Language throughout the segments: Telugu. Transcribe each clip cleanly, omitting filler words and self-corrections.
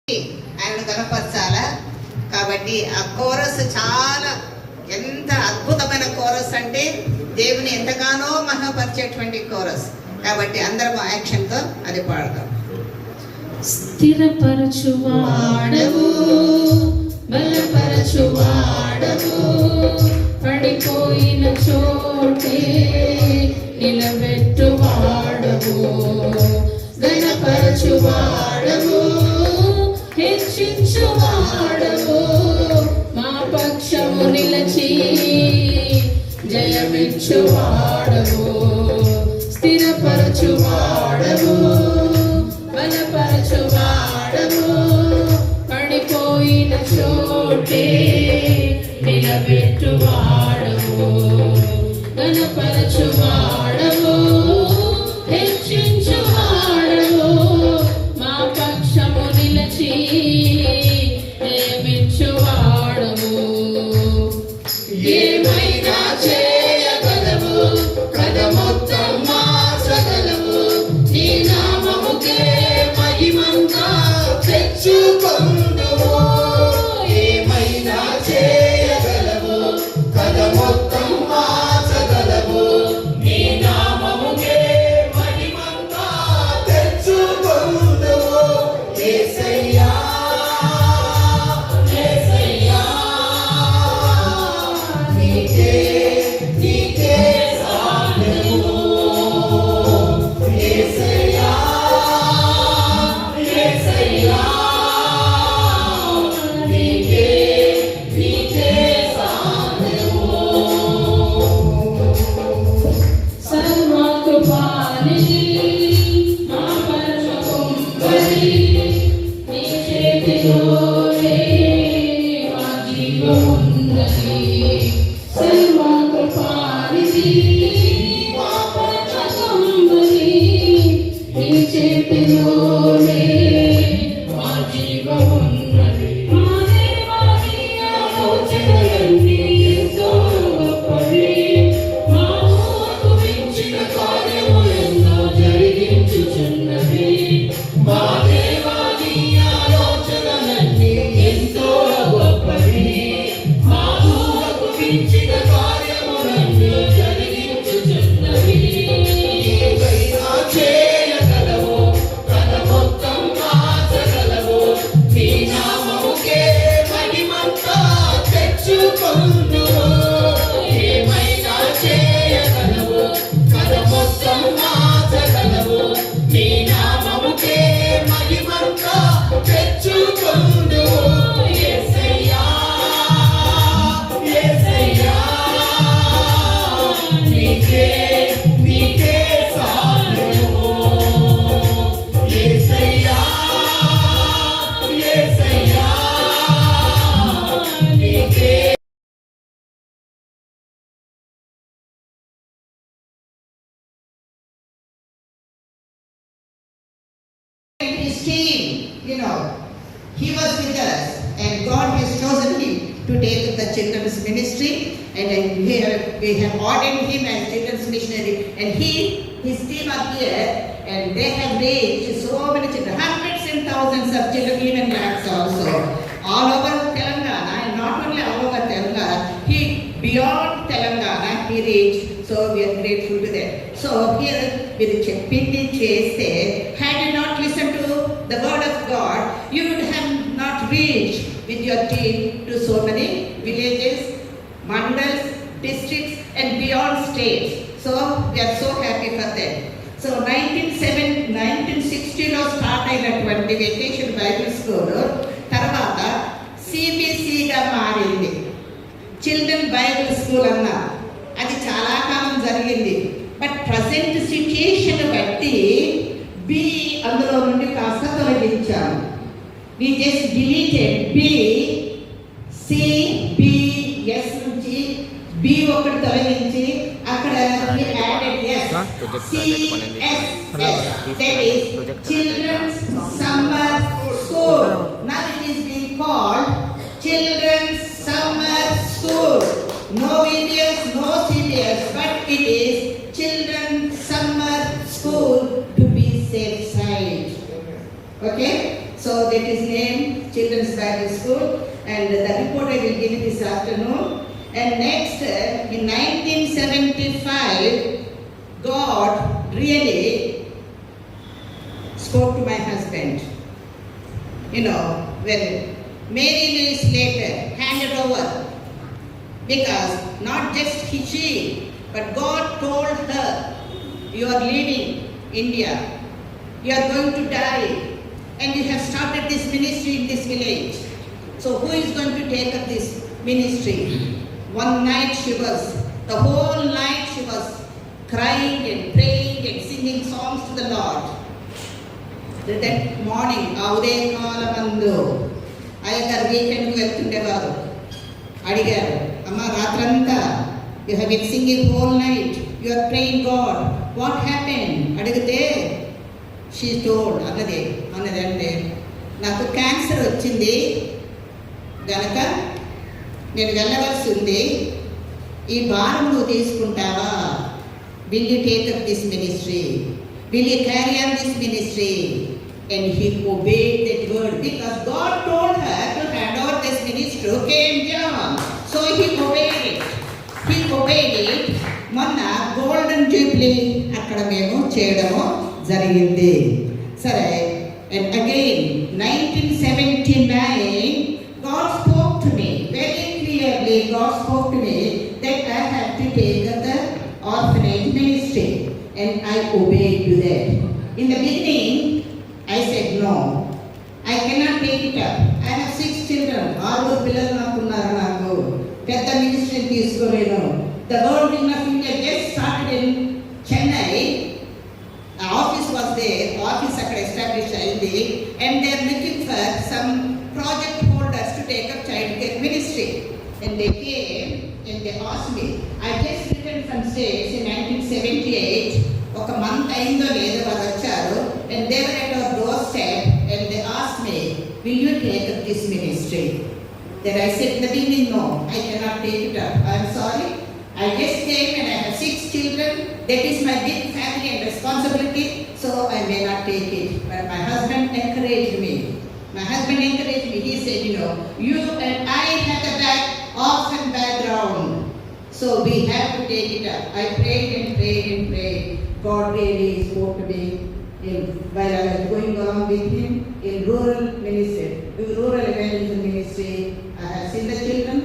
ఆయన కనపరచాలా. కాబట్టి ఆ కోరస్ చాలా ఎంత అద్భుతమైన కోరస్ అంటే దేవుని ఎంతగానో మహపరిచేటువంటి కోరస్. కాబట్టి అందరం యాక్షన్తో అది పాడతాం. స్థిరపరచువాడవు, బలపరచువాడవు, పడిపోయిన చోటే నిలబెట్టువాడవు, ఘనపరచువాడవు, హెచ్చించువాడవు, మా పక్షము నిలచి జయమిచ్చువాడవు, స్థిరపరచువాడవు, బలపరచువాడవు, పడిపోయిన చోటే నిలబెట్టువాడవు, ఘనపరచువాడవు, హెచ్చించువాడవు, మా పక్షము నిలచి జయమిచ్చువాడవు. ఏమైనా చేయగలవు, కథ మొత్తం మార్చగలవు, నీ నామముకే మహిమంతా తెచ్చుకొందువు. ఏమైనా చేయగలవు, కథ మొత్తం మార్చగలవు, నీ నామముకే మహిమంతా తెచ్చుకొందువు. యేసయ్యా, యేసయ్యా, నీకే నీకే సాధ్యము. యేసయ్యా, యేసయ్యా, నీకే నీకే సాధ్యము. సర్వకృపానిధి, మా పరమకుంబరి, నీ చేతిలోనే మా జీవమున్నది. సర్వకృపానిధి, మా పరమకుంబరి, నీ చేతిలోనే మా జీవమున్నది. మా దేవా, నీ ఆలోచనలన్నీ ఎంతో గొప్పవి, మా ఊహకు మించిన కార్యములెన్నో జరిగించుచున్నవి. మా దేవా, నీ ఆలోచనలన్నీ ఎంతో గొప్పవి, మా ఊహకు మించిన కార్యములెన్నో జరిగించుచున్నవి. ఏమైనా చేయగలవు, కథ మొత్తం మార్చగలవు, నీ నామముకే మహిమంతా తెచ్చుకొందువు. ఏమైనా చేయగలవు, కథ మొత్తం మార్చగలవు, నీ నామముకే మహిమంతా తెచ్చుకొందువు. యేసయ్యా, యేసయ్యా, నీకే నీకే సాధ్యము. యేసయ్యా, యేసయ్యా, నీకే. His team, he was with us, and God has chosen him to take up the children's ministry, and we have ordained him as children's missionary, and his team are here, and they have reached so many children, hundreds and thousands of children, even lakhs also, all over Telangana, and not only all over Telangana, beyond Telangana he reached. So we are grateful to them. So here with చెప్పింది చేస్తే, had you not listened to the word of God, you would have not reached with your team to so many villages, mandals, districts and beyond states. So we are so happy for them. So 1960లో స్టార్ట్ అయినటువంటి వెకేషన్ బైబిల్ స్కూల్ తర్వాత సిబిసిగా మారింది, చిల్డ్రన్ బైబిల్ స్కూల్ అన్నారు. అది చాలా కాలం జరిగింది. బట్ ప్రజెంట్ సిచ్యుయేషన్ బట్టి బి అందులో నుండి కాస్త తొలగించాము. We just deleted B, C, B, S నుంచి బి ఒకటి తొలగించి అక్కడ added S, CSS, that is children's summer school. Now it is being called children's summer school. No VBS, no CBS, but it is Children's Summer School to be safe side. Okay, so that is named children's Bible school, and the report I will give you this afternoon. And next, in 1975, God really spoke to my husband. You know, when Mary Louise later handed over, because not just she, but God told her, you are leaving India, you are going to die, and you have started this ministry in this village. So who is going to take up this ministry? One night the whole night she was crying and praying and singing songs to the Lord. That morning, ఉదయకాలమందు అయ్యగారు వీకెండ్కి వెళ్తుండేవారు. అడిగారు, అమ్మ రాత్రంతా you have been singing whole night, you are praying God, what happen అడిగితే షీ టోల్డ్ అన్నదంటే నాకు క్యాన్సర్ వచ్చింది గనక నేను వెళ్ళవలసి ఉంది, ఈ భారం నువ్వు తీసుకుంటావా? Will you take up this ministry? Will you carry on this ministry? And he obeyed that word because God told her to hand over this ministry to King John. So he obeyed it. మొన్న గోల్డెన్ జూబ్లీ అక్కడ మేము చేయడము జరిగింది. సరే, and again 1979 God spoke to me very clearly. God spoke to me that I have to take up the orphanage ministry, and I obeyed to that. In the beginning I said no, I cannot take it up. I have 6 children. 6 పిల్లలు నాకున్నారు. నాకు పెద్ద ministry తీసుకోలేను. The World Vision of India just started in Chennai. The office was there. Office అక్కడ established అయింది, and they are looking for some project holders to take up child care ministry. And they came and they asked me. I just returned from States in 1978. ఒక మంత్ అయిందో లేదో వాళ్ళు వచ్చారు, and they were at our doorstep and they asked me, will you take up this ministry? Then I said in the beginning, no, I cannot take it up. I am sorry, I just came and I have 6 children. That is my big family and responsibility, so I may not take it. But my husband encouraged me. He said, you and I have a orphan background, so we have to take it up. I prayed and prayed and prayed. God really spoke to me while I was going along with him in rural evangelism ministry. I have seen the children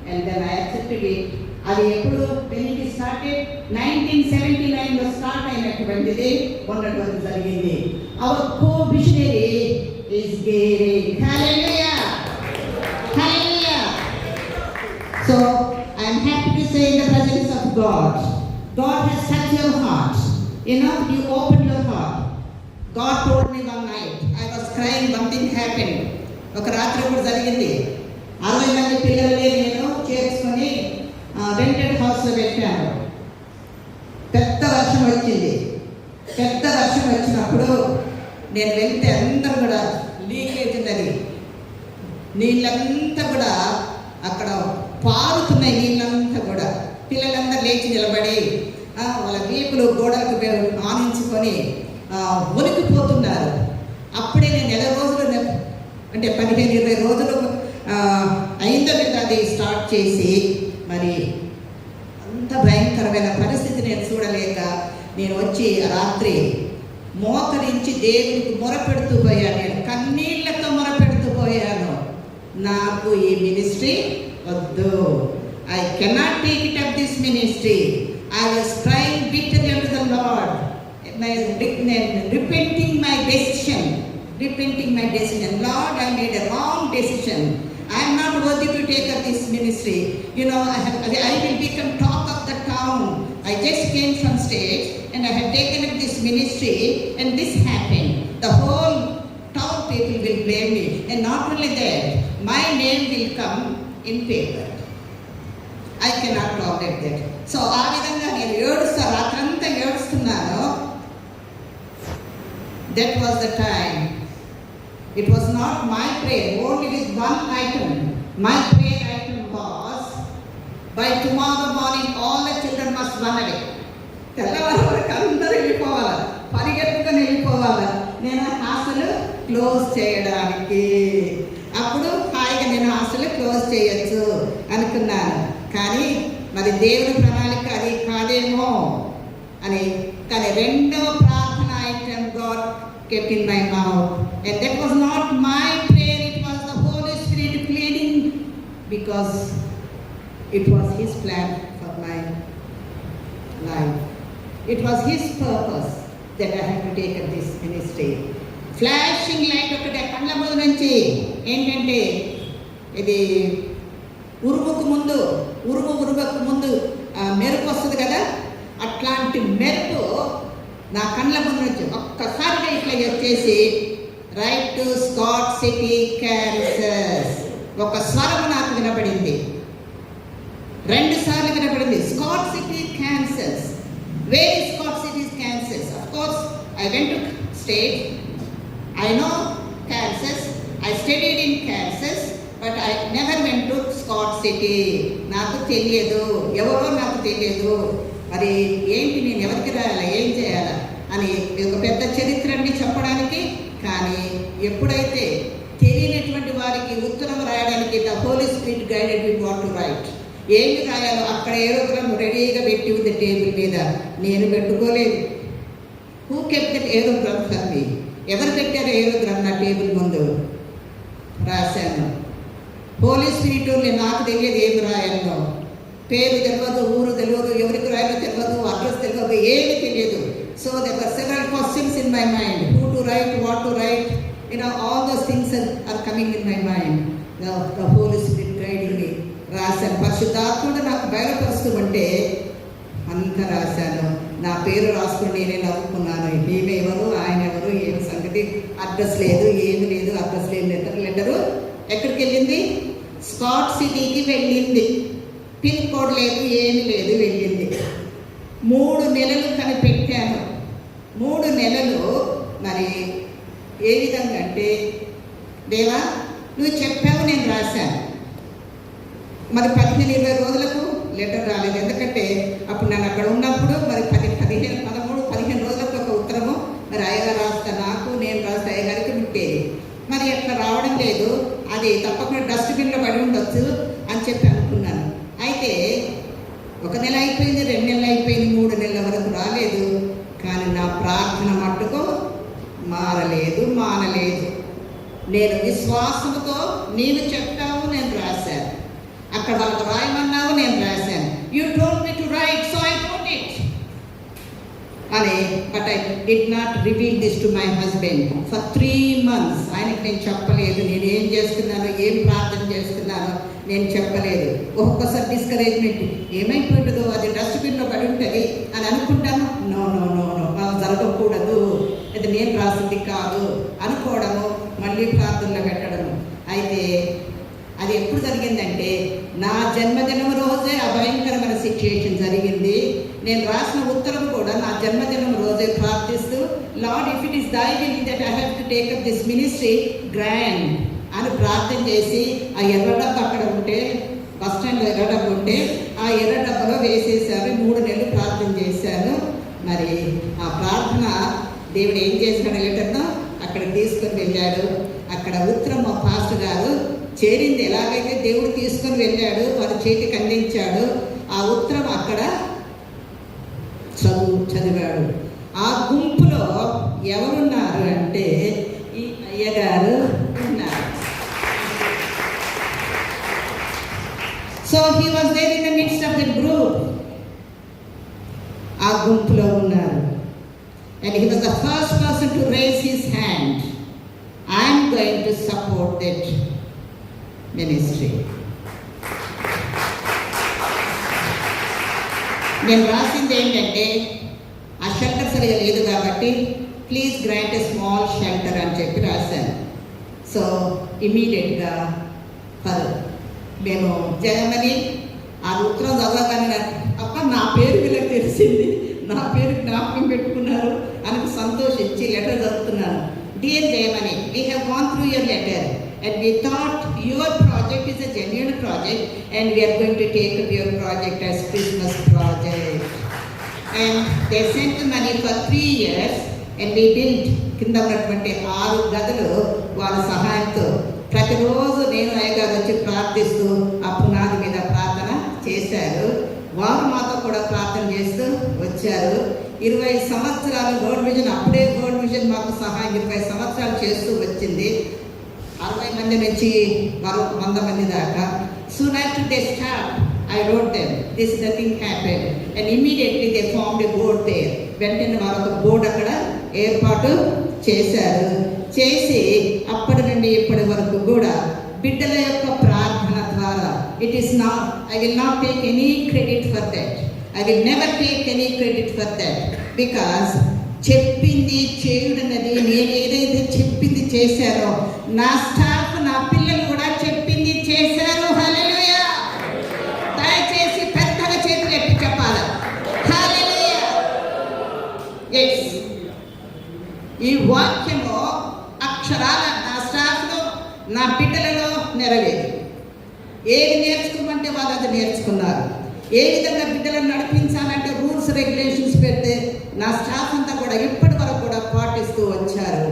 and then I accepted it. అది ఎప్పుడు when it started 1979 లో స్టార్ట్ అయినటువంటిది మొన్నటి వరకు జరిగింది. Our co-missionary is Gary. Hallelujah. So I am happy to say in the presence of God has touched your heart. You opened your heart. God told me one night, I was crying, one thing happened. ఒక రాత్రి కూడా జరిగింది. 60 మంది పిల్లల్ని నేను చేర్చుకొని రెంటెడ్ హౌస్లో పెట్టాను. పెద్ద వర్షం వచ్చినప్పుడు నేను వెళ్తే అందరూ కూడా లీకేజ్ ఉన్నది, నీళ్ళంతా కూడా అక్కడ పారుతున్నాయి. నీళ్ళంతా కూడా పిల్లలందరూ లేచి నిలబడి వాళ్ళ వీపులు గోడలకు ఆనించుకొని వణికిపోతున్నారు. అప్పుడే నేను 20 రోజులు అంటే 15-20 రోజులు అయిందో లేదా అది స్టార్ట్ చేసి, మరి అంత భయంకరమైన పరిస్థితి నేను చూడలేక నేను వచ్చి రాత్రి మోకరించి దేవునికి మొరపెడుతూ పోయాను. నేను కన్నీళ్లతో మొరపెడుతూ పోయాను, నాకు ఈ మినిస్ట్రీ వద్దు, I cannot take it up this ministry. I was crying bitterly unto the Lord, repenting my decision. Lord, I made a wrong decision. I am not worthy to take up this ministry. I will become talk of the town. I just came from state and I have taken up this ministry and this happened. The whole town people will blame me, and not only that, my name will come in paper. I cannot tolerate that. So ఆ విధంగా నేను రాత్రంతా ఏడుస్తున్నాను. That was the time. It was not my prayer, only with one item. My prayer item was, by tomorrow morning all the children must run away. తెల్లవారు వరకు అందరూ వెళ్ళిపోవాలి, పరిగెత్తుకొని వెళ్ళిపోవాలి. నేను హాస్టల్ క్లోజ్ చేయడానికి. అప్పుడు నేను హాస్టల్ క్లోజ్ చేయొచ్చు అనుకున్నాను. కానీ మరి దేవుని ప్రణాళిక అది కాదేమో అని. కానీ రెండవ ప్రార్థన item God kept in my mouth, and that was not my prayer, it was the Holy Spirit pleading, because it was His plan for my life. It was His purpose that I had to take up this ministry. Flashing light ఒకటి కళ్ళ ముందు నుంచి ఏంటంటే, ఇది ఉరుముకు ముందు మెరుపు వస్తుంది కదా, అట్లాంటి మెరుపు నా కళ్ళ ముందు నుంచి ఒక్కసారిగా ఇట్లా వచ్చేసి right to Scott City Kansas. ఒక స్వరం నాకు వినపడింది, 2 సార్లు వినపడింది, Scott City Kansas. Where is Scott City Kansas? Of course I went to state, I know Kansas, I studied in Kansas, but I never went to Scott City. నాకు తెలియదు, ఎవరో నాకు తెలియదు, మరి ఏంటి, నేను ఎవరికి రాయాలా, ఏం చేయాలా అని ఒక పెద్ద చరిత్రని చెప్పడానికి. కానీ ఎప్పుడైతే తెలియనటువంటి వారికి ఉత్తరం రాయడానికి the holy spirit guided with what to write, ఏమి రాయాలో అక్కడ ఏరోగ్రామ్ రెడీగా పెట్టి ఉంది టేబుల్ మీద, నేను పెట్టుకోలేదు. Who kept that ఏరోగ్రామ్ for me? ఎవరు పెట్టారు ఏరోగ్రామ్ నా టేబుల్ ముందు? రాశాను. హోలీ స్పిరిట్ నాకు తెలియదు ఏమి రాయాలో, పేరు తెలియదు, ఊరు తెలియదు, ఎవరికి రాయాలో తెలియదు, అడ్రస్ తెలియదు, ఏమి తెలియదు. So there were several questions in my mind, who to write, what to write, all those things are coming in my mind. The Holy Spirit guiding me. రాశాను. పరిశుద్ధాత్ముడు నాకు బయలుపరుస్తూ ఉంటే అంత రాశాను. నా పేరు రాసుకుని నేనే నవ్వుకున్నాను. ఈమె ఎవరు, ఆయన ఎవరు, ఏమి సంగతి, అడ్రస్ లేదు, ఏమి లేదు, అడ్రస్ లేని లెటరు ఎక్కడికి వెళ్ళింది? స్కాట్ సిటీకి వెళ్ళింది. పిన్ కోడ్ లేదు, ఏమి లేదు, వెళ్ళింది. 3 నెలలు కనిపెట్టాను. 3 నెలలు మరి ఏ విధంగా అంటే, దేవా నువ్వు చెప్పావు, నేను రాశాను. మరి 15-20 రోజులకు లెటర్ రాలేదు. ఎందుకంటే అప్పుడు నేను అక్కడ ఉన్నప్పుడు మరి 15 రోజులకు ఒక ఉత్తరము మరి అయ్యగారు రాస్తా, నాకు నేను రాస్తా, అయ్యగారికి పెట్టేది. మరి అట్లా రావడం లేదు, అది తప్పకుండా డస్ట్బిన్లో పడి ఉండొచ్చు అని చెప్పి అనుకున్నాను. అయితే 1 నెల అయిపోయింది, 2 నెలలు అయిపోయింది, 3 నెలల వరకు రాలేదు. కానీ నా ప్రార్థన మట్టుకు మానలేదు. నేను విశ్వాసంతో నీవు చెప్పావు, నేను రాశాను. అక్కడ వాళ్ళకు రాయమన్నావు, నేను రాశాను. You told me to write, so I wrote it అని. But I did not reveal this to my husband for 3 months. ఆయనకి నేను చెప్పలేదు, నేను ఏం చేస్తున్నాను, ఏం ప్రార్థన చేస్తున్నాను నేను చెప్పలేదు. ఒక్కొక్కసారి డిస్కరేజ్మెంట్, ఏమైపోతుందో అది డస్ట్బిన్లో పడి ఉంటుంది అని అనుకుంటాను. నో జరగకూడదు, అది నేను రాసింది కాదు అనుకోవడము, మళ్ళీ ప్రార్థనలో పెట్టడము. అయితే అది ఎప్పుడు జరిగిందంటే, నా జన్మదినం రోజే ఆ భయంకరమైన సిచ్యుయేషన్ జరిగింది. నేను రాసిన ఉత్తరం కూడా నా జన్మదినం రోజే ప్రార్థిస్తూ, lord if it is thy will that I have to take up this ministry grand అని ప్రార్థన చేసి, ఆ ఎర్ర డబ్బు అక్కడ ఉంటే, బస్ స్టాండ్లో ఎర్ర డబ్బు ఉంటే ఆ ఎర్ర డబ్బలో వేసేసారు. 3 నెలలు ప్రార్థన చేశాను. మరి ఆ ప్రార్థన దేవుడు ఏం చేశాడు, లెటర్ను అక్కడ తీసుకొని వెళ్ళాడు. అక్కడ ఉత్తరం మా పాస్టర్ గారు చేరింది. ఎలాగైతే దేవుడు తీసుకొని వెళ్ళాడు, వారి చేతికి అందించాడు. ఆ ఉత్తరం అక్కడ చదివాడు. ఆ గుంపులో ఎవరున్నారు అంటే ఈ అయ్యగారు ఉన్నారు. So he was there in the midst of the group. ఆ గుంపులో ఉన్నారు. And he was the first person to raise his hand. I am going to support that ministry. నేను రాసింది ఏంటంటే, ఆ షెల్టర్ సరిగా లేదు కాబట్టి please grant a small shelter అని చెప్పి రాశాను. సో ఇమీడియట్గా మేము జయమని ఆ ఉత్తరం చదవగానే అప్ప నా పేరు వీళ్ళకి తెలిసింది, నా పేరు జ్ఞాపకం పెట్టుకున్నారు అని సంతోషించి లెటర్ చదువుతున్నాను. Dear Jayamani, we have gone through your letter and we thought your project is a genuine project and we are going to take up your project as Christmas project. And they sent the money for 3 years and we built కింద ఉన్నటువంటి 6 గదులు వాళ్ళ సహాయంతో ప్రతిరోజు నేను అయ్యగారు వచ్చి ప్రార్థిస్తూ ఆ పునాది మీద ప్రార్థన చేశారు. వారు మాతో కూడా ప్రార్థన చేస్తూ వచ్చారు. 20 సంవత్సరాలు గోల్డ్ విజన్, అప్పుడే గోల్డ్ విజన్ మాకు సహాయం 20 సంవత్సరాలు చేస్తూ వచ్చింది. 60 మంది నుంచి 100 మంది దాకా. Soon after they start, I wrote them, this is the thing happened, and immediately they formed a board there. వెంటనే వారు ఒక బోర్డు అక్కడ ఏర్పాటు చేశారు. చేసి అప్పటి నుండి ఇప్పటి వరకు కూడా బిడ్డల యొక్క ప్రార్థన ద్వారా, it is not, I will not take any credit for that, I will never take any credit for that, because చెప్పింది చేయుడన్నది, నేను ఏదైతే చెప్పింది చేశారో నా స్టాఫ్, నా పిల్లలు కూడా చెప్పింది చేశారు. హల్లెలూయా! దయచేసి పెద్దగా చేతులు ఎత్తి చెప్పాలి. హల్లెలూయా! ఎస్, ఈ వాక్యము అక్షరాల నా స్టాఫ్లో, నా బిడ్డలలో నెరవేరు. ఏది నేర్చుకోమంటే వాళ్ళు అది నేర్చుకున్నారు. ఏ విధంగా బిడ్డలను నడిపించాలంటే రూల్స్ రెగ్యులేషన్స్ పెడితే నా స్టాఫ్ అంతా కూడా ఇప్పటి వరకు కూడా పాటిస్తూ వచ్చారు.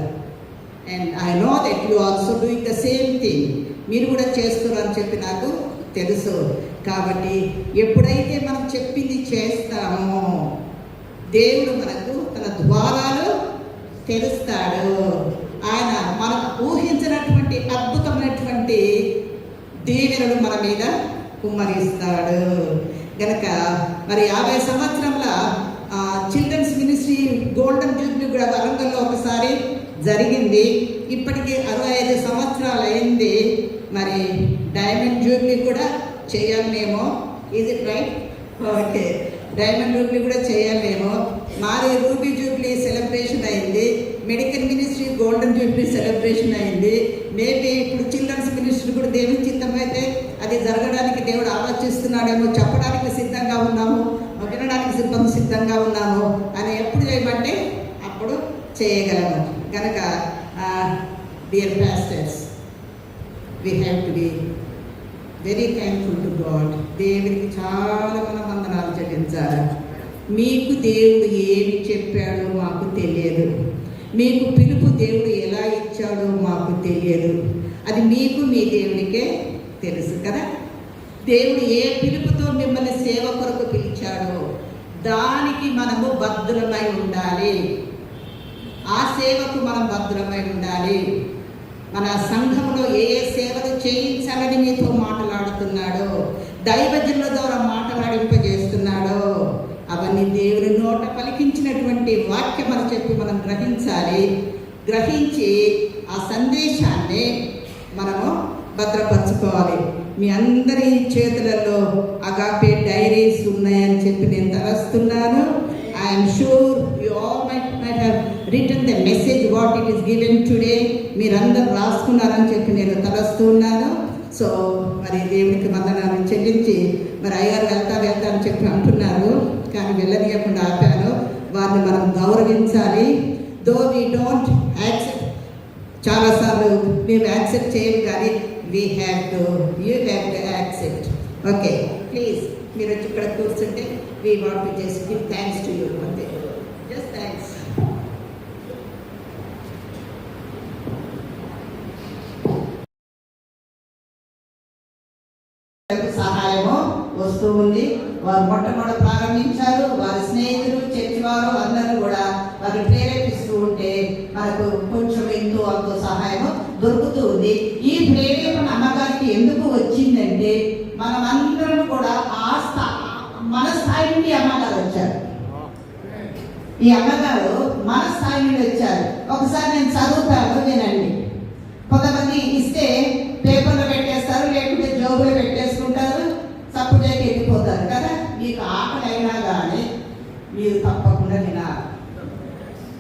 And I know that you also doing the same thing. మీరు కూడా చేస్తున్నారని చెప్పి నాకు తెలుసు. కాబట్టి ఎప్పుడైతే మనం చెప్పింది చేస్తామో దేవుడు మనకు తన ద్వారాలు తెరుస్తాడు. ఆయన మనం ఊహించినటువంటి అద్భుతమైనటువంటి దీవెనలు మన మీద కుమ్మరిస్తాడు. గనక మరి 50 సంవత్సరంలో చిల్డ్రన్స్ మినిస్ట్రీ గోల్డెన్ జూబ్లీ కూడా వరంగల్లో ఒకసారి జరిగింది. ఇప్పటికీ 65 సంవత్సరాలు అయింది. మరి డైమండ్ జూబ్లీ కూడా చేయాలేమో. Is it right? Okay, diamond jubilee కూడా చేయాలేమో. మరి రూబీ జూబ్లీ సెలబ్రేషన్ అయింది. Medical ministry golden jubilee celebration అయింది. మేబీ ఇప్పుడు చిల్డ్రన్స్ మినిస్ట్రీ కూడా దేవుని చిత్తం అయితే అది జరగడానికి దేవుడు ఆలోచిస్తున్నాడేమో. చెప్పడానికి సిద్ధంగా ఉన్నాము, వినడానికి సిద్ధంగా ఉన్నాము అని ఎప్పుడు చేయమంటే అప్పుడు చేయగలము. కనుక dear pastors, we have to be very thankful to God. దేవుడికి చాలా మన వందనాలు చెల్లించాలి. మీకు దేవుడు ఏమి చెప్పాడో మాకు తెలియదు. మీకు పిలుపు దేవుడు ఎలా ఇచ్చాడో మాకు తెలియదు. అది మీకు మీ దేవునికే తెలుసు కదా. దేవుడు ఏ పిలుపుతో మిమ్మల్ని సేవ కొరకు పిలిచాడో దానికి మనము భద్రమై ఉండాలి. ఆ సేవకు మనం భద్రమై ఉండాలి. మన సంఘంలో ఏ సేవలు చేయించాలని మీతో మాట్లాడుతున్నాడో, దైవజనుల ద్వారా మాట్లాడింపజేస్తున్నాడో అవన్నీ దేవుని నోట పలికించినటువంటి వాక్యం అని చెప్పి మనం గ్రహించాలి. గ్రహించి ఆ సందేశాన్ని మనము భద్రపరచుకోవాలి. మీ అందరి చేతులలో అగాపే డైరీస్ ఉన్నాయని చెప్పి నేను తలస్తున్నాను. I'm sure you all might have written the message what it is given today. మీరందరూ రాసుకున్నారని చెప్పి నేను తలస్తున్నాను. సో మరి దేవునికి వందనాలు చెల్లించి, మరి అయ్యారు వెళ్తా అని చెప్పి అంటున్నారు, కానీ వెళ్ళనీయకుండా ఆపాను. వారిని మనం గౌరవించాలి. దో వీ డోంట్ యాక్సెప్ట్, చాలాసార్లు మేము యాక్సెప్ట్ చేయము, కానీ you have to accept. Okay, please మీరు వచ్చి ఇక్కడ కూర్చుంటే we want to just give thanks to you. అంతే, జస్ట్ థ్యాంక్స్. సహాయము వస్తూ ఉంది. వారు మొట్టమొదటి ప్రారంభించారు. వారి స్నేహితులు, చర్చి వారు అందరూ కూడా వారు ప్రేరేపిస్తూ ఉంటే మనకు కొంచెం ఎంతో అంత సహాయం దొరుకుతూ ఉంది. ఈ ప్రేరేపణ అమ్మగారికి ఎందుకు వచ్చిందంటే మనమందరం కూడా మన స్థాయి నుండి అమ్మగారు వచ్చారు. ఈ అమ్మగారు మన స్థాయి నుండి వచ్చారు. ఒకసారి నేను చదువుతాను, వినండి. కొంతమంది ఇస్తే పేపర్లో పెట్టేస్తారు, లేకుంటే జోబులో పెట్టేసుకుంటారు, సప్పుడేకి వెళ్ళిపోతారు కదా. మీకు ఆకలి అయినా కానీ మీరు తప్పకుండా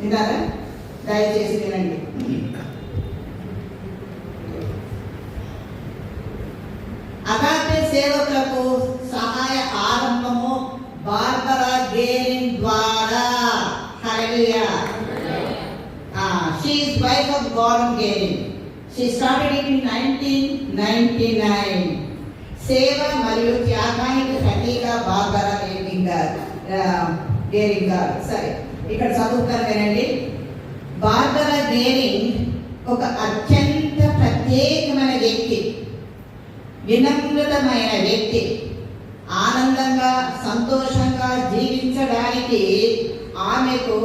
వినారా? దయచేసి వినండి. అగాపే సేవకులకు సహాయ ఆరంభము బార్బరా గేరింగ్ ద్వారా. హల్లెలూయా. She is wife of Gordon Gering. She started it in 1999. సేవ మరియు త్యాగానికి ప్రతీక బార్బరా గేరింగ్ గారు. సరే, ఇక్కడ చదువుతారు వినండి. బార్బరా గేరింగ్ ఒక అత్యంత ప్రత్యేకమైన వినమ్రతమైన వ్యక్తి. ఆనందంగా సంతోషంగా జీవించడానికి ఆమెకు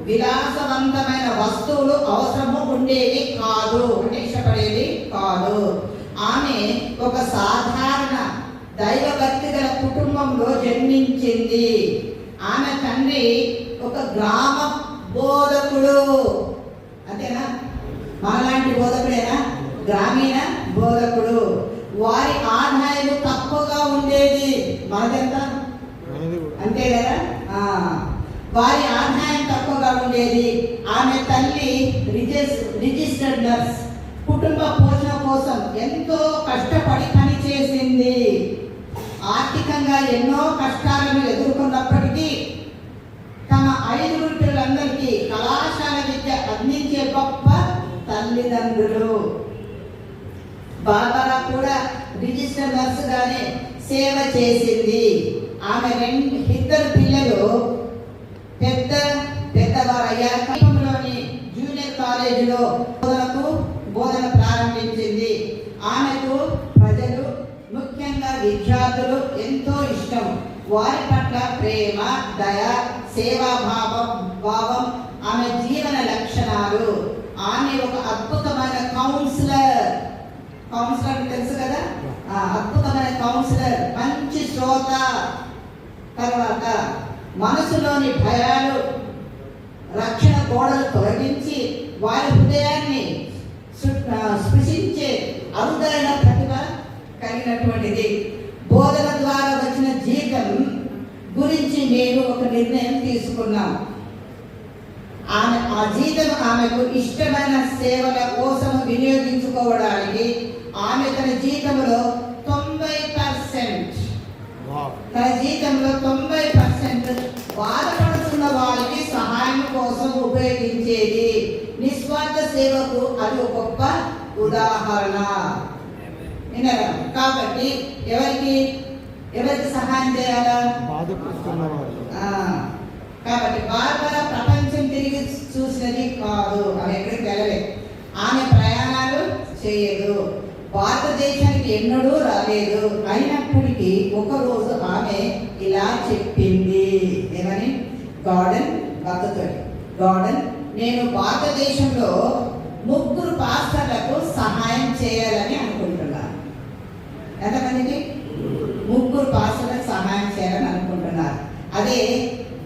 విలాసవంతమైన వస్తువులు అవసరము ఉండేది కాదు, అంటే ఇష్టపడేది కాదు. ఆమె ఒక సాధారణ దైవభక్తి గల కుటుంబంలో జన్మించింది. ఆమె తండ్రి ఒక గ్రామ బోధకుడు. అంతేనా? మనలాంటి బోధకుడేనా? గ్రామీణ బోధకుడు. వారి ఆదాయం తక్కువగా ఉండేది. మనదెంత? అంతే కదా. వారి ఆదాయం తక్కువగా ఉండేది. ఆమె తల్లి రిజిస్టర్డ్ నర్స్. కుటుంబ పోషణ కోసం ఎంతో కష్టపడి పనిచేసింది. ఆర్థికంగా ఎన్నో కష్టాలను ఎదుర్కొన్నప్పటికీ తమ 5 పిల్లలందరికీ కళాశాల విద్య అందించే గొప్ప తల్లిదండ్రులు. బార్బరా కూడా రిజిస్టర్ నర్స్ గానే సేవ చేసింది. ఆమె 2 పిల్లలు పెద్దవారయ్యాక జూనియర్ కాలేజీలో బోధన ప్రారంభించింది. ఆమెకు ప్రజలు, ముఖ్యంగా విద్యార్థులు ఎంతో ఇష్టం. వారి పట్ల ప్రేమ, దయ, సేవాభావం ఆమె జీవన లక్షణాలు. ఆమె ఒక అద్భుతమైన కౌన్సిలర్ తెలుసు కదా. అద్భుతమైన కౌన్సిలర్, మంచి శ్రోత. తర్వాత మనసులోని భయాలు, రక్షణ గోడలు తొలగించి వారి హృదయాన్ని స్పృశించే అరుదైన ప్రతిభ కలిగినటువంటిది. బోధన ద్వారా వచ్చిన జీతం గురించి నేను ఒక నిర్ణయం తీసుకున్నాను. ఆ జీతం ఆమెకు ఇష్టమైన సేవల కోసం వినియోగించుకోవడానికి ఆమె తన జీతంలో 90% బాధపడుతున్న వారికి సహాయం కోసం ఉపయోగించేది. నిస్వార్థ సేవకు అది ఒక గొప్ప ఉదాహరణ. కాబట్టి ఎవరికి సహాయం చేయాలా? కాబట్టి బార్బరా ప్రపంచం తిరిగి చూసినది కాదు. ఆమె ఎక్కడికి వెళ్ళలేదు. ఆమె ప్రయాణాలు చేయదు. భారతదేశానికి ఎన్నడూ రాలేదు. అయినప్పటికీ ఒకరోజు ఆమె ఇలా చెప్పింది. ఏమని? గార్డెన్ నేను భారతదేశంలో 3 పాస్టర్లకు సహాయం చేయాలని అనుకుంటున్నాను. ఎంతమందికి? 3 పాస్టర్లకు సహాయం చేయాలని అనుకుంటున్నారు. అదే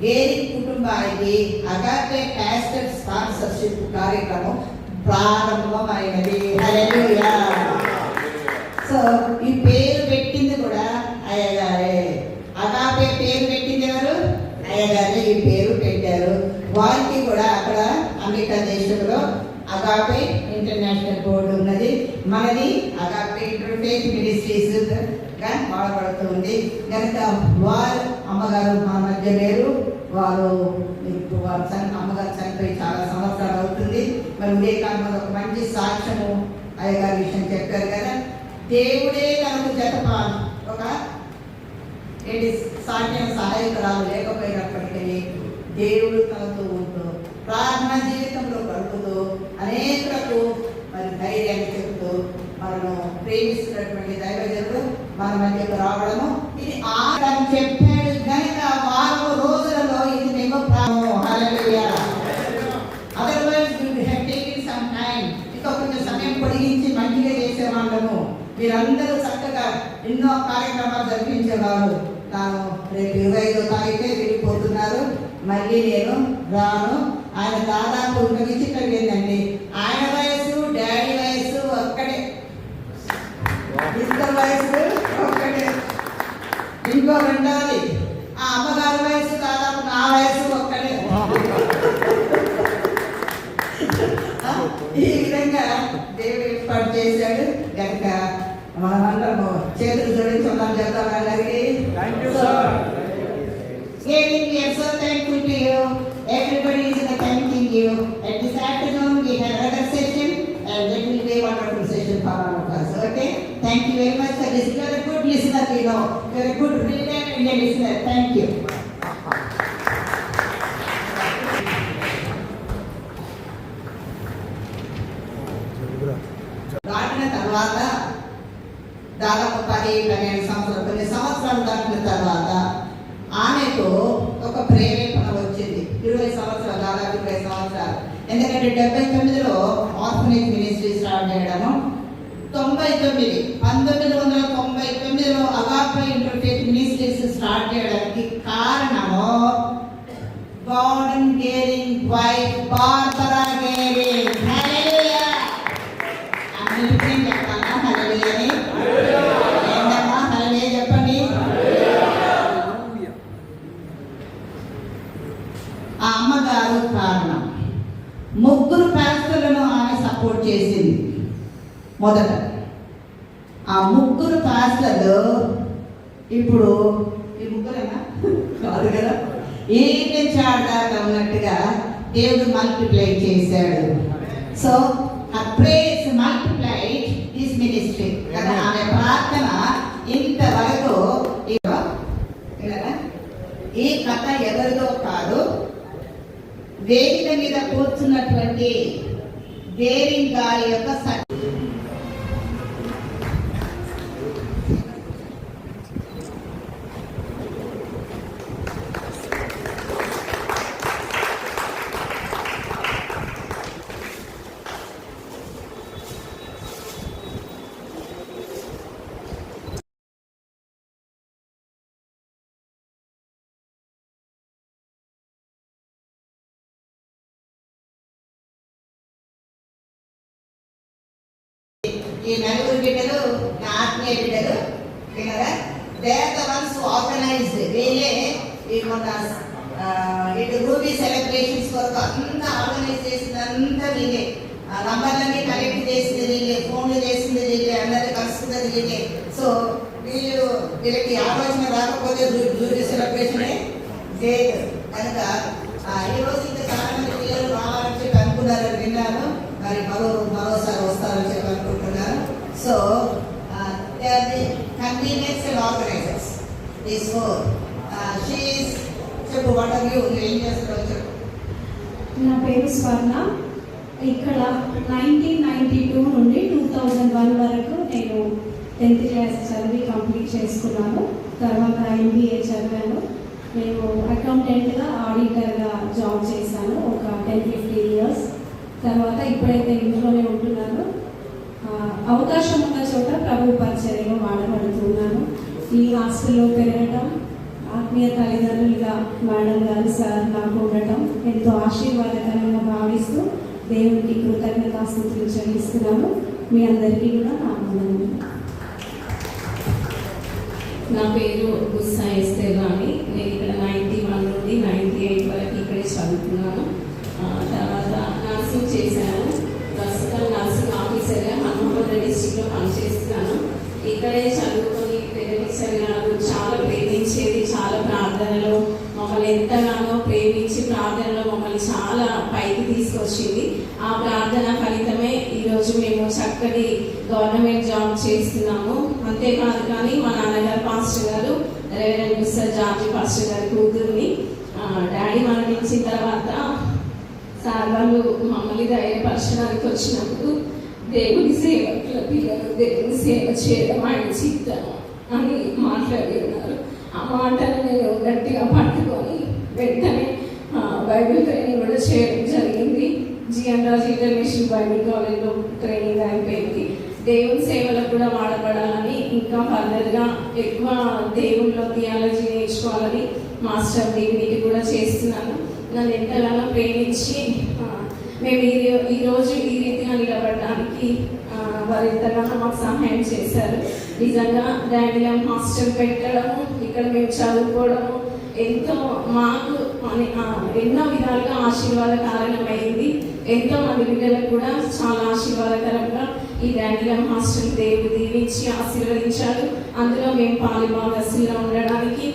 గేరి కుటుంబానికి అగాపే పాస్టర్ స్పాన్సర్షిప్ కార్యక్రమం ప్రారంభమైనది. హల్లెలూయా. సో ఈ పేరు పెట్టింది కూడా అయ్యగారే. అగాపే పేరు పెట్టింది ఎవరు? అయ్యగారే ఈ పేరు పెట్టారు. వారికి కూడా అక్కడ అమెరికా దేశంలో అగాపే ఇంటర్నేషనల్ బోర్డు ఉన్నది. మనది అగాపే ఇంటర్ఫేత్ మినిస్ట్రీస్ గా వాడబడుతుంది కనుక వారు అమ్మగారు మా మధ్య లేరు. వారు అమ్మగారు చనిపోయి చాలా సంవత్సరాలు అవుతుంది. మరి ఉదయ కాలంలో ఒక మంచి సాక్ష్యము అయ్యగారి విషయం చెప్పారు కదా. దేవుడే తనకు ఒక సహాయకురాలు లేకపోయినప్పటికీ దేవుడు తనతో ఉంటూ ప్రార్థన జీవితంలో గడుపుతూ అనేకులకు మరి ధైర్యాన్ని చెబుతూ మనను ప్రేమిస్తున్నటువంటి దైవజనుడు మన మధ్యకు రావడము ఇది ఆడని చెప్పాడు కనుక 4 రోజులలో ఇది మేము otherwise you have taken some time. ఇంకా కొంచెం సమయం పొడిగించి మంచిగా చేసేవాళ్ళము. మీరందరూ చక్కగా ఎన్నో కార్యక్రమాలు జరిపించేవారు. తాను రేపు 25వ తారీఖే వెళ్ళిపోతున్నారు. మళ్ళీ నేను రాను. ఆయన దాదాపు ఒక విచిత్రం ఏంటండి, ఆయన వయసు డాడీ వయసు ఒక్కడే, ఇద్దరు వయసు ఒక్కటే. ఇంకో రెండవది ఆ అమ్మగారి వయసు దాదాపు నా వయసు ఒక్కడే. ఈ విధంగా దేవుడు ఏర్పాటు చేశాడు కనుక మనమందరము చేతులు జోడించి ఉన్నాం. చెప్తాం అందరికీ we are so thankful to you. Everybody is thanking you. And this afternoon we have another session and that will be a wonderful session for all of us. Okay? Thank you very much for this. You are a good listener, you know. You are a good reader and a listener. Thank you. దాటిన తర్వాత దాదాపు తర్వాత ఆమెకు ఒక ప్రేరేపణ వచ్చింది. 20 సంవత్సరాలు, దాదాపు 20 సంవత్సరాలు. ఎందుకంటే 79లో ఆర్ఫనేజ్ మినిస్ట్రీ స్టార్ట్ చేయడము, 1999లో అగాపే ఇంటర్ఫేత్ మినిస్ట్రీస్ స్టార్ట్ చేయడానికి కారణము God caring wife Barbara Gering. Hallelujah. అన్నిటికీ చెప్పాలా హల్లెలూయా అని? ఏంటమ్మా హల్లెలూయా చెప్పండి. ఆ అమ్మగారు కారణం. 3 పాస్టర్లను ఆమె సపోర్ట్ చేసింది. మొదట ఆ 3 పాస్టర్లు ఇప్పుడు ఈ ముగ్గురేనా కాదు కదా, ఈ నుంచి ఆడదాకా ఉన్నట్టుగా దేవుడు మల్టిప్లై చేశాడు. సో ఆ ప్రేస్ మల్టిప్లైడ్ దిస్ మినిస్ట్రీ కదా. ఆమె ప్రార్థన ఇంతవరకు ఈ కథ ఎవరిదో కాదు, వేదిక మీద కూర్చున్నటువంటి గేరింగ్ గారి యొక్క ఈ 4 బిడ్డలు నా ఆత్మీయ బిడ్డలు వినరా. They are the ones organised. వీళ్ళే ఈ మొన్న ఇటు రూబీ సెలబ్రేషన్స్ కొరకు అంతా ఆర్గనైజ్ చేసింది అంతా వీళ్ళే. నంబర్లన్నీ కలెక్ట్ చేసింది వీళ్ళే, ఫోన్లు చేసింది వీళ్ళే, అందరినీ కలుసుకున్నది వీళ్ళే. సో వీళ్ళకి ఆలోచన రాకపోతే రూబీ సెలబ్రేషనే చేయదు కనుక ఈరోజు ఇంకా చాలా మంది పిల్లలు రావాలని చెప్పి అనుకున్నారని విన్నాను. మరి మరోసారి వస్తారని చెప్పి అనుకుంటున్నాను. So they are the convenience organisers. This four she is. చెప్పు వాట్ ఆర్ యూ, ఏం చేస్తున్నావు చెప్పు. నా పేరు స్వర్ణ. ఇక్కడ 1992 నుండి 2001 వరకు నేను 10th క్లాస్ చదివి కంప్లీట్ చేసుకున్నాను. తర్వాత MBA చదివాను. నేను అకౌంటెంట్గా, ఆడిటర్గా జాబ్ చేశాను ఒక 10-15 ఇయర్స్. తర్వాత ఇప్పుడైతే ఇంట్లోనే ఉంటున్నాను. అవకాశం ఉన్న చోట ప్రభు పరిచర్యలో వాడబడుతున్నాను. ఈ హాస్టల్లో పెరగడం, ఆత్మీయ తల్లిదండ్రులుగా మేడం గారు, సార్ నాకు ఉండటం ఎంతో ఆశీర్వాదకరంగా భావిస్తూ దేవునికి కృతజ్ఞతాస్తుతులు చెల్లిస్తున్నాను. మీ అందరికీ కూడా నా వందనాలు. నా పేరు గుస్సా ఎస్తేగాని. నేను ఇక్కడ 91 నుండి 98 వరకు ఇక్కడే చదువుతున్నాను. తర్వాత నర్సింగ్ చేశాను. ప్రస్తుతం నర్సింగ్ ఆఫీసర్గా హనుమకొండ డిస్ట్రిక్ట్లో పనిచేస్తున్నాను. ఇక్కడే చదువుకొని టీచర్ గారు చాలా ప్రేమించేది, చాలా ప్రార్థనలో మమ్మల్ని ఎంతగానో ప్రేమించి ప్రార్థనలో మమ్మల్ని చాలా పైకి తీసుకొచ్చింది. ఆ ప్రార్థన ఫలితమే ఈరోజు మేము చక్కటి గవర్నమెంట్ జాబ్ చేస్తున్నాము. అంతేకాదు కానీ మా నాన్నగారు పాస్టర్ గారు రెవరెండ్ మిస్టర్ జార్జి పాస్టర్ గారి కూతుర్ని. డాడీ మరణించిన తర్వాత సార్ వాళ్ళు మమ్మల్ని ధైర్యపరచడానికి వచ్చినప్పుడు దేవుని సేవకుల పిల్లలు దేవుని సేవ చేయడం ఆయన చిత్తం అని మాట్లాడి ఉన్నారు. ఆ మాటను నేను గట్టిగా పట్టుకొని వెంటనే బైబిల్ ట్రైనింగ్ కూడా చేయడం జరిగింది. జిఎన్ రాజు ఇంటర్నేషనల్ బైబిల్ కాలేజ్లో ట్రైనింగ్ అయిపోయింది. దేవుని సేవలకు కూడా వాడబడాలని, ఇంకా ఫర్దర్గా ఎక్కువ దేవుళ్ళలో థియాలజీ నేర్చుకోవాలని మాస్టర్ డిగ్రీకి కూడా చేస్తున్నాను. నన్ను ఎంతగానో ప్రేమించి మేము ఈరోజు ఈ రీతిగా నిలబడడానికి వారు ఎంతగానో మాకు సహాయం చేశారు. నిజంగా డాడీలం హాస్టల్ పెట్టడము, ఇక్కడ మేము చదువుకోవడము ఎంతో మాకు ఎన్నో విధాలుగా ఆశీర్వాదకరమైంది. ఎంతో మంది బిడ్డలకు కూడా చాలా ఆశీర్వాదకరంగా ఈ డాడీలం హాస్టల్ దేవుడు దీవించి ఆశీర్వదించాడు. అందులో మేము పాలిభాగస్తులుగా ఉండడానికి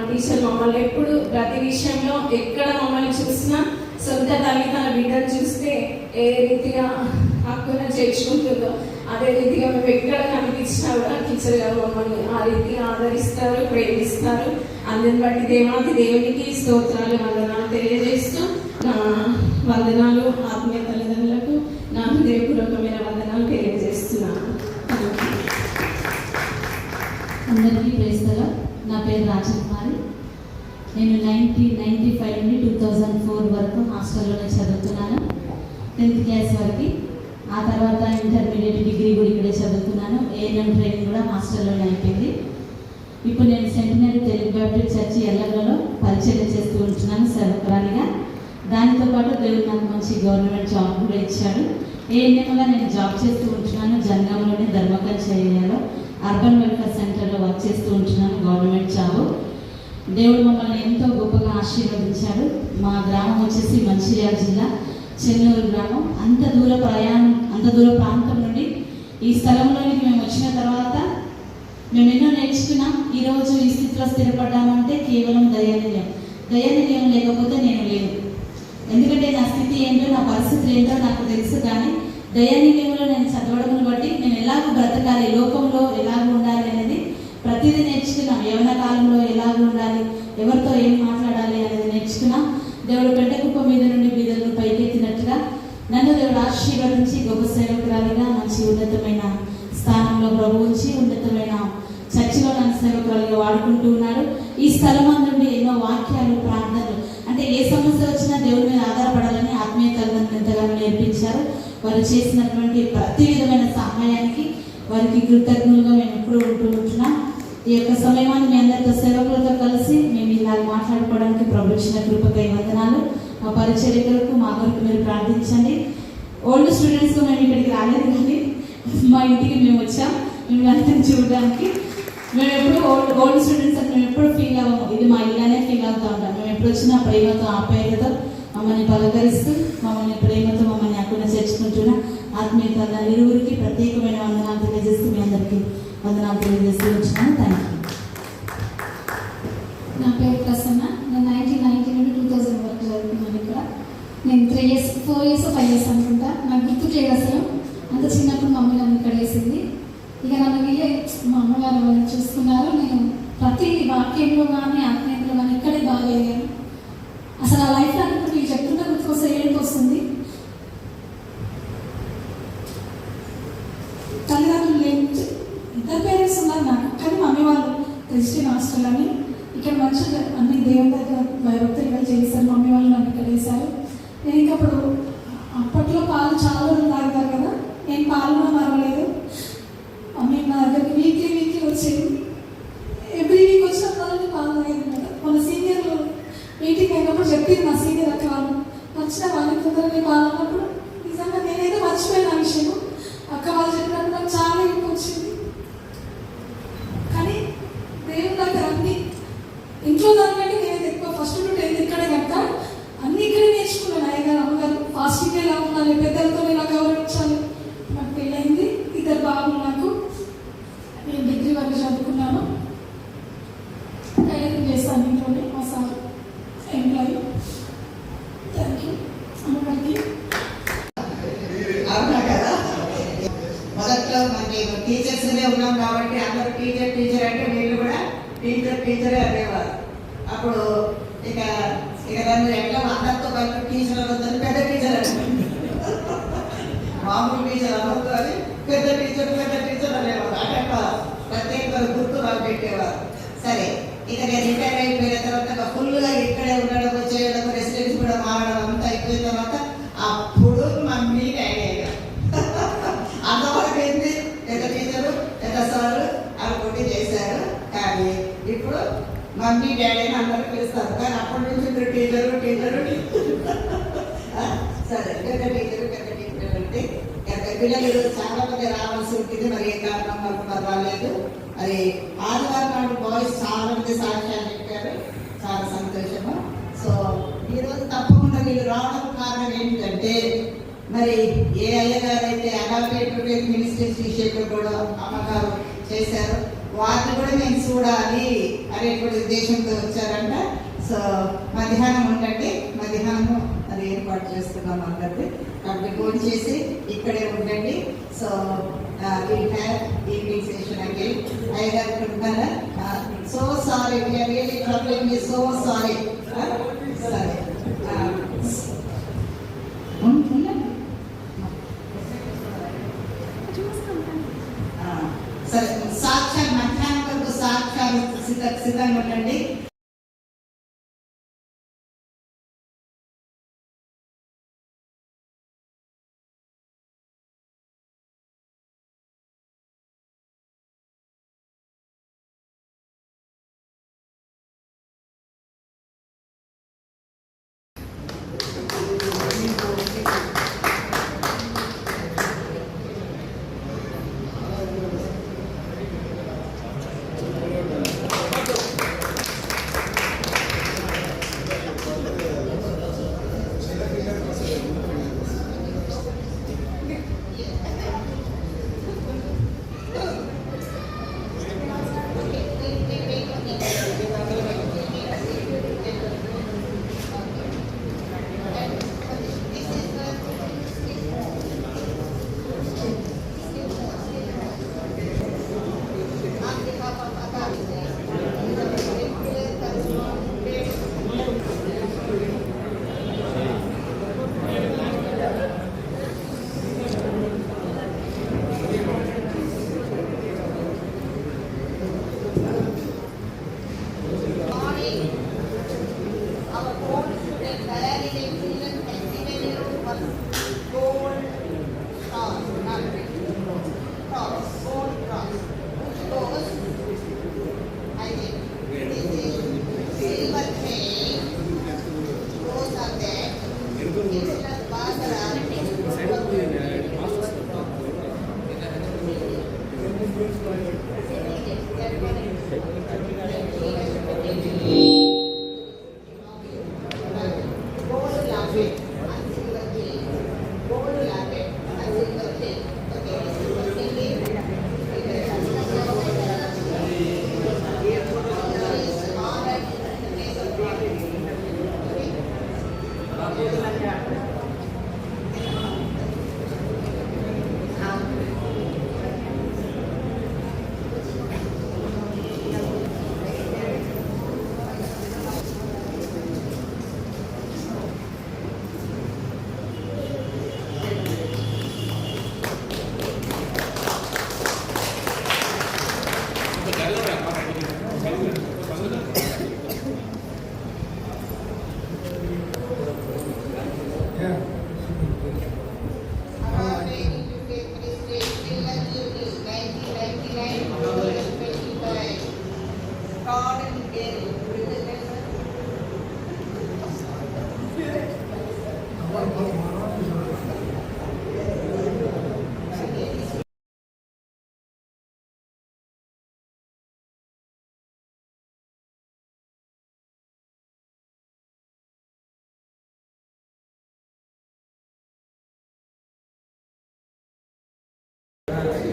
టీచర్ మమ్మల్ని ఎప్పుడు ప్రతి విషయంలో ఎక్కడ మమ్మల్ని చూసినా సొంత తల్లి తన బిడ్డను చూస్తే ఏ రీతిగా హక్కున చేర్చుకుంటుందో అదే రీతిగా మేము ఎక్కడ కనిపించినా కూడా టీచర్ గారు మమ్మల్ని ఆ రీతిగా ఆదరిస్తారు, ప్రేమిస్తారు. అందుని బట్టి దేవునికి స్తోత్రాలు, వందనాలు తెలియజేస్తూ నా వందనాలు ఆత్మీయ తల్లిదండ్రులకు నా హృదయపూర్వకమైన వందనాలు తెలియజేస్తున్నాను. అందరికీ ప్రేస్తగా. నా నా పేరు రాజకుమారి. నేను 1995 నుండి 2004 వరకు హాస్టల్లోనే చదువుతున్నాను, 10th క్లాస్ వరకు. ఆ తర్వాత ఇంటర్మీడియట్ డిగ్రీ కూడా ఇక్కడే చదువుతున్నాను. ఏఎన్ఎం ట్రైనింగ్ కూడా హాస్టల్లోనే అయిపోయింది. ఇప్పుడు నేను సెంటినరీ తెలుగు బ్యాప్టిస్ట్ చర్చి ఎల్లగలలో పరిచయం చేస్తూ ఉంటున్నాను సేవకురాలిగా. దానితో పాటు దేవుడు నాకు మంచి గవర్నమెంట్ జాబ్ కూడా ఇచ్చాడు. ఏఎన్ఎంగా నేను జాబ్ చేస్తూ ఉంటున్నాను. జనగాంలోని ధర్మకంచ ఏరియాలో అర్బన్ వెల్ఫేర్ సెంటర్లో వర్క్ చేస్తూ ఉంటున్నాను, గవర్నమెంట్ జాబ్. దేవుడు మమ్మల్ని ఎంతో గొప్పగా ఆశీర్వదించాడు. మా గ్రామం వచ్చేసి మంచిర్యాల జిల్లా చెన్నూరు గ్రామం. అంత దూర ప్రాంతం నుండి ఈ స్థలంలోనికి మేము వచ్చిన తర్వాత మేము ఎన్నో నేర్చుకున్నాం. ఈరోజు ఈ స్థితిలో స్థిరపడ్డామంటే కేవలం దయానిలయం లేకపోతే నేను లేను. ఎందుకంటే నా స్థితి ఏంటో, నా పరిస్థితులు ఏంటో నాకు తెలుసు. కానీ దయానిలయంలో నేను చదవడం బట్టి నేను ఎలాగో బ్రతకాలి, లోకంలో ఎలాగో ఉండాలి అనేది ప్రతిదీ నేర్చుకున్నాం. యవ్వన కాలంలో ఎలాగో ఉండాలి, ఎవరితో ఏం మాట్లాడాలి అనేది నేర్చుకున్నాం. దేవుడు పెద్ద కుప్ప మీద నుండి బీదలను పైకెత్తినట్టుగా నన్ను దేవుడు ఆశీర్వదించి గొప్ప సేవకురాలిగా మంచి ఉన్నతమైన స్థానంలో ప్రభు ఉంచి ఉన్నతమైన చర్చిలో నన్ను సేవకురాలిగా వాడుకుంటూ ఉన్నాడు. ఈ స్థలం నుండి ఎన్నో వాక్యాలు, ప్రార్థనలు, అంటే ఏ సమస్య వచ్చినా దేవుడి మీద ఆధారపడాలని ఆత్మీయ తల్లిదండ్రులు ఎంతగానో నేర్పించారు. వారు చేసినటువంటి ప్రతి విధమైన సహాయానికి వారికి కృతజ్ఞులుగా మేము ఎప్పుడూ ఉంటున్నాం. ఈ యొక్క సమయాన్ని మీ అందరితో సేవకులతో కలిసి మేము ఇలా మాట్లాడుకోవడానికి ప్రభు ఇచ్చిన కృపకై వందనాలు. మా పరిచర్యకులకు మా కొరకు మీరు ప్రార్థించండి. ఓల్డ్ స్టూడెంట్స్తో మేము ఇక్కడికి రాలేదు, కానీ మా ఇంటికి మేము వచ్చాం మేము అందరిని చూడడానికి. మేము ఎప్పుడు ఓల్డ్ స్టూడెంట్స్ అంటే మేము ఎప్పుడు ఫీల్ అవ్వము, ఇది మా ఇల్లానే ఫీల్ అవుతూ ఉంటాం. మేము ఎప్పుడు వచ్చినా ప్రేమతో ఆప్యాయతతో మమ్మల్ని పలకరిస్తూ ప్రేమతో మమ్మల్ని అక్కడ చేర్చుకుంటున్న ఆత్మీయత ఇరువురికి ప్రత్యేకమైన వందనాలు తెలియజేస్తూ మీ అందరికీ వందనాలు తెలియజేస్తూ వచ్చినాను. Thank you. నా పేరు ప్రసన్న. నేను 1990 నుండి 2000 వరకు చదువుకున్నాను ఇక్కడ. నేను 4 years 5 years అనుకుంటా, నాకు గుర్తులేదు అసలు. అంత చిన్నప్పుడు మమ్మీ నన్ను ఇక్కడ వేసింది. ఇక నన్ను వీళ్ళే మా అమ్మగారు వాళ్ళు చూసుకున్నారు. నేను ప్రతి వాక్యంలో కానీ ఆత్మీయతలో కానీ ఇక్కడే బాగా అయ్యాను. అసలు ఆ లైఫ్ అనుకుంటే వీళ్ళు చెప్తుంటే గుర్తుకొస్తే ఏడుపు వస్తుంది. తల్లిదండ్రులు లేని 2 పేరెంట్స్ ఉన్నారు నాకు, కానీ మమ్మీ వాళ్ళు క్రిస్టియన్ హాస్టల్ అని ఇక్కడ మంచిగా అన్ని దేవుని దగ్గర భయభక్తులుగా చేశారు. మమ్మీ వాళ్ళు నన్ను ఇక్కడ వేశారు. నేను ఇంకప్పుడు అప్పట్లో పాలు చాలా రోజులు తాగుతారు కదా, నేను పాలు కూడా మరవలేదు. మమ్మీ నా దగ్గరికి వీక్లీ వచ్చేది. ఎవ్రీ వీక్ వచ్చినప్పుడు పాలు తాగేది కదా. మన సీనియర్లు మీటింగ్ అయినప్పుడు చెప్పింది నా సీనియర్ అక్క వాళ్ళు, వచ్చిన వాళ్ళకి తొందరగా పాలు అన్నప్పుడు నిజంగా నేనైతే మర్చిపోయిన ఆ విషయం. అక్క వాళ్ళు చెప్పినప్పుడు నాకు చాలా ఎక్కువ వచ్చింది. కానీ దేవుని దగ్గర అన్ని ఇంట్లో దానికంటే నేనైతే ఎక్కువ ఫస్ట్ టు 10th ఇక్కడే కనుక అన్ని ఇక్కడే నేర్చుకున్నాను. అయ్యగారు అమ్మగారు ఫాస్టింగ్ ఎలా ఉండాలి, పెద్దలతో ఎలా గౌరవించాలి. నాకు పెళ్ళయింది, 2 బాబులు నాకు. నేను డిగ్రీ వరకు చదువుకున్నాను. టైలరింగ్ చేస్తాను ఇంట్లోనే, మా సార్ ఎంప్లాయీ. థ్యాంక్ యూ అమ్మగారికి. అవునా కదా, మొదట్లో మనకి టీచర్స్నే ఉన్నాం కాబట్టి అందరూ టీచర్ అంటే వీళ్ళు కూడా టీచరే అనేవారు. అప్పుడు ఇక నన్ను ఎట్లా అందరితో కలిపి టీచర్ అనొద్దని పెద్ద టీచర్ అనేవారు. మామూలు టీచర్ అనొద్దు అని పెద్ద టీచర్ అనేవారు. అట్లా ప్రత్యేక గుర్తు వాళ్ళు పెట్టేవారు. సరే, ఇక నేను రిటైర్ అయిపోయిన తర్వాత ఫుల్గా ఇక్కడే ఉండడం, చేయడం, రెసిడెన్స్ కూడా మారడం అంతా అయిపోయిన తర్వాత అప్పుడు మమ్మీ డాడీ అయ్యారు. అంతవరకు ఏంటి, పెద్ద టీచరు పెద్ద సారు అనుకుంటే చేశారు. కానీ ఇప్పుడు మమ్మీ డాడీ అని అందరూ పిలుస్తారు. కానీ అప్పటి నుంచి ఇప్పుడు టీచరు సరే, పెద్ద టీచరు అంటే పిల్లలు చాలా మంది రావాల్సి ఉంటుంది. మరి ఏ కారణం వరకు మరి రాలేదు. అది ఆదివారం నాడు బాయ్స్ చాలా మంది సాక్ష్యాలు చెప్పారు, చాలా సంతోషము. సో ఈరోజు తప్పకుండా వీళ్ళు రావడం కారణం ఏంటంటే, మరి ఏ అయ్యగారు అయితే అగాపేట్ మినిస్ట్రీస్ విషయంలో కూడా అమ్మగారు చేశారు, వాటిని కూడా మేము చూడాలి అనేటువంటి ఉద్దేశంతో వచ్చారంట. సో మధ్యాహ్నం ఉండండి, మధ్యాహ్నము అది ఏర్పాటు చేస్తున్నాం అందరికీ. కాబట్టి ఫోన్ చేసి ఇక్కడే ఉండండి. So will have evening session అండి. అయ్యగారు ఇక్కడ ఉన్నారా? So sorry, we're really troubling me, so sorry. సరే సరే, సాక్ష్యాలు మధ్యాహ్నం వరకు సాక్ష్యాలు సిద్ధంగా Coffee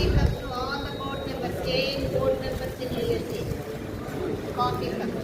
cups to all the board members, 8 board members in USA. Coffee cups.